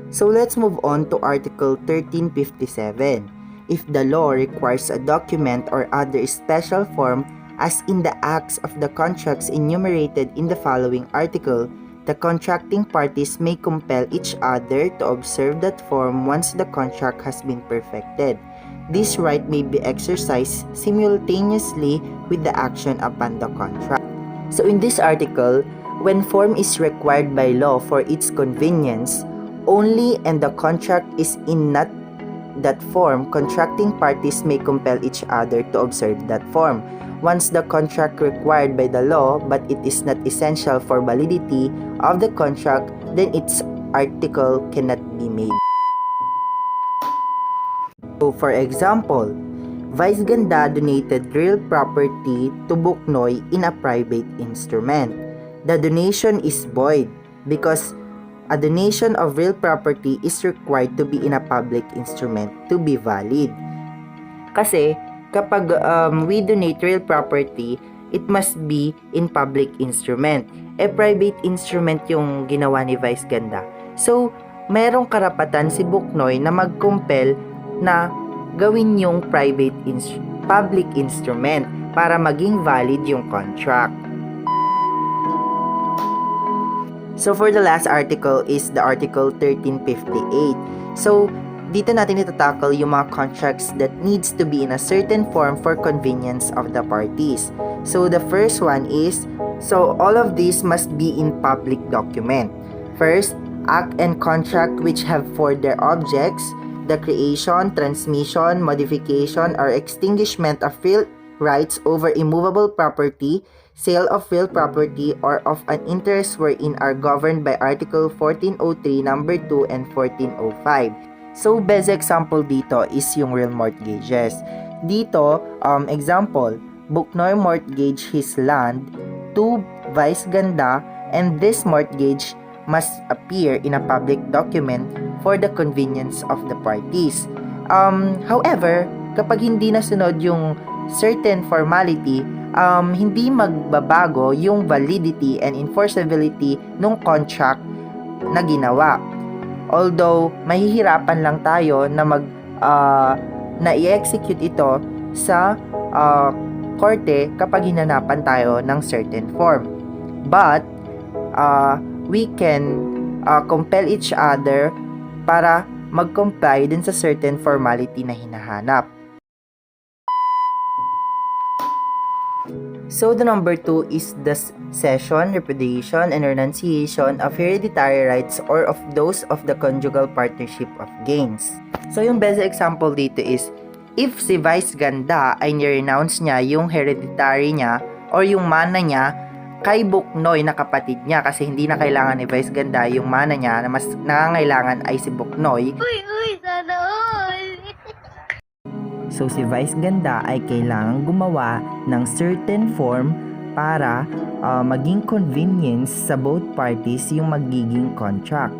So let's move on to Article 1357. If the law requires a document or other special form, as in the acts of the contracts enumerated in the following article, the contracting parties may compel each other to observe that form once the contract has been perfected. This right may be exercised simultaneously with the action upon the contract. So in this article, when form is required by law for its convenience, only and the contract is in not that form, contracting parties may compel each other to observe that form. Once the contract required by the law, but it is not essential for validity of the contract, then its article cannot be made. So for example, Vice Ganda donated real property to Buknoy in a private instrument. The donation is void because a donation of real property is required to be in a public instrument to be valid. Kasi kapag we donate real property, it must be in public instrument. Private instrument yung ginawa ni Vice Ganda. So, mayroong karapatan si Buknoy na mag-compel na gawin yung public instrument para maging valid yung contract. So for the last article is the Article 1358. So dito natin itatakal yung mga contracts that needs to be in a certain form for convenience of the parties. So the first one is, so all of these must be in public document. First, act and contract which have for their objects the creation, transmission, modification, or extinguishment of real rights over immovable property, sale of real property, or of an interest wherein are governed by Article 1403 number 2 and 1405. So, best example dito is yung real mortgages. Dito, example, Buknoy mortgage his land to Vice Ganda, and this mortgage must appear in a public document for the convenience of the parties. However, kapag hindi nasunod yung certain formality, hindi magbabago yung validity and enforceability ng contract na ginawa. Although, mahihirapan lang tayo na na i-execute ito sa korte kapag hinanapan tayo ng certain form. But, we can compel each other para mag-comply dun sa certain formality na hinahanap. So the number 2 is the cession, repudiation, and renunciation of hereditary rights or of those of the conjugal partnership of gains. So yung best example dito is, if si Vice Ganda ay ni-renounce niya yung hereditary niya or yung mana niya kay Buknoy na kapatid niya, kasi hindi na kailangan ni Vice Ganda yung mana niya, na mas nangangailangan ay si Buknoy. Sana all! So si Vice Ganda ay kailangang gumawa ng certain form para maging convenience sa both parties yung magiging contract.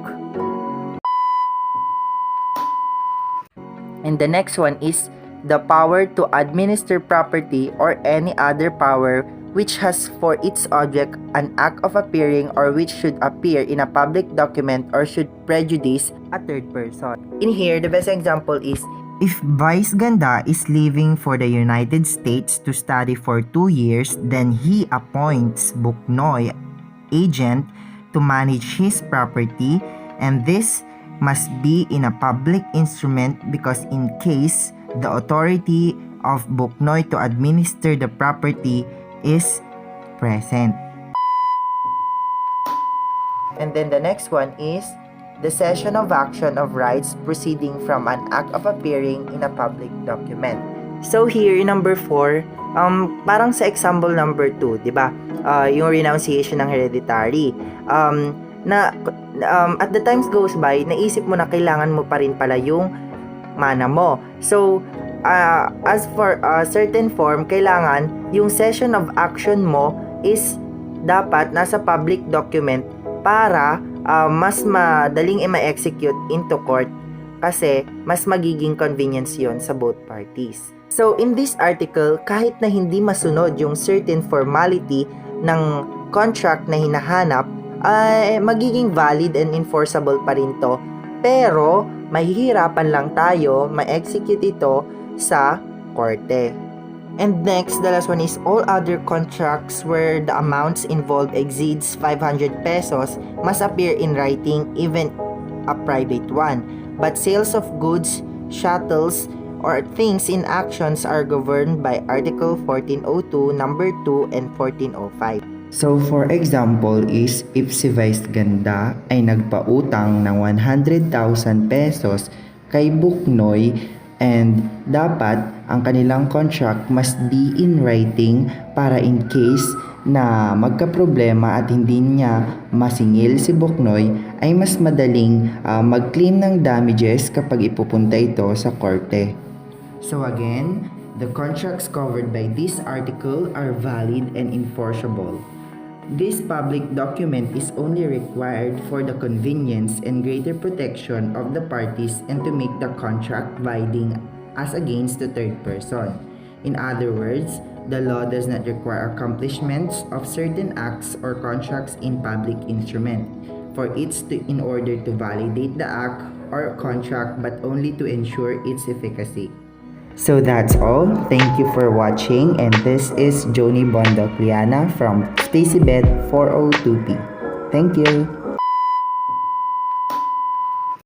And the next one is the power to administer property or any other power which has for its object an act of appearing or which should appear in a public document or should prejudice a third person. In here, the best example is, if Vice Ganda is leaving for the United States to study for 2 years, then he appoints Buknoy agent to manage his property, and this must be in a public instrument because in case the authority of Buknoy to administer the property is present. And then the next one is the cession of action of rights proceeding from an act of appearing in a public document. So here, in number 4, parang sa example number 2, di ba? Yung renunciation ng hereditary. At the times goes by, naisip mo na kailangan mo pa rin pala yung mana mo. So, as for a certain form, kailangan yung cession of action mo is dapat nasa public document para mas madaling ma-execute into court kasi mas magiging convenience yon sa both parties. So, in this article, kahit na hindi masunod yung certain formality ng contract na hinahanap, ay magiging valid and enforceable pa rin to Pero, mahihirapan lang tayo ma-execute ito sa korte. And next, the last one is all other contracts where the amounts involved exceeds 500 pesos must appear in writing, even a private one. But sales of goods, chattels, or things in actions are governed by Article 1402, number 2, and 1405. So for example is if si Vice Ganda ay nagpautang ng 100,000 pesos kay Buknoy and dapat ang kanilang contract must be in writing para in case na magkaproblema at hindi niya masingil si Buknoy ay mas madaling mag-claim ng damages kapag ipupunta ito sa korte. So again, the contracts covered by this article are valid and enforceable. This public document is only required for the convenience and greater protection of the parties and to make the contract binding as against the third person. In other words, the law does not require accomplishments of certain acts or contracts in public instrument for in order to validate the act or contract but only to ensure its efficacy. So that's all. Thank you for watching, and this is Jonie Bondok Llana from SpaceyBet 402P. Thank you.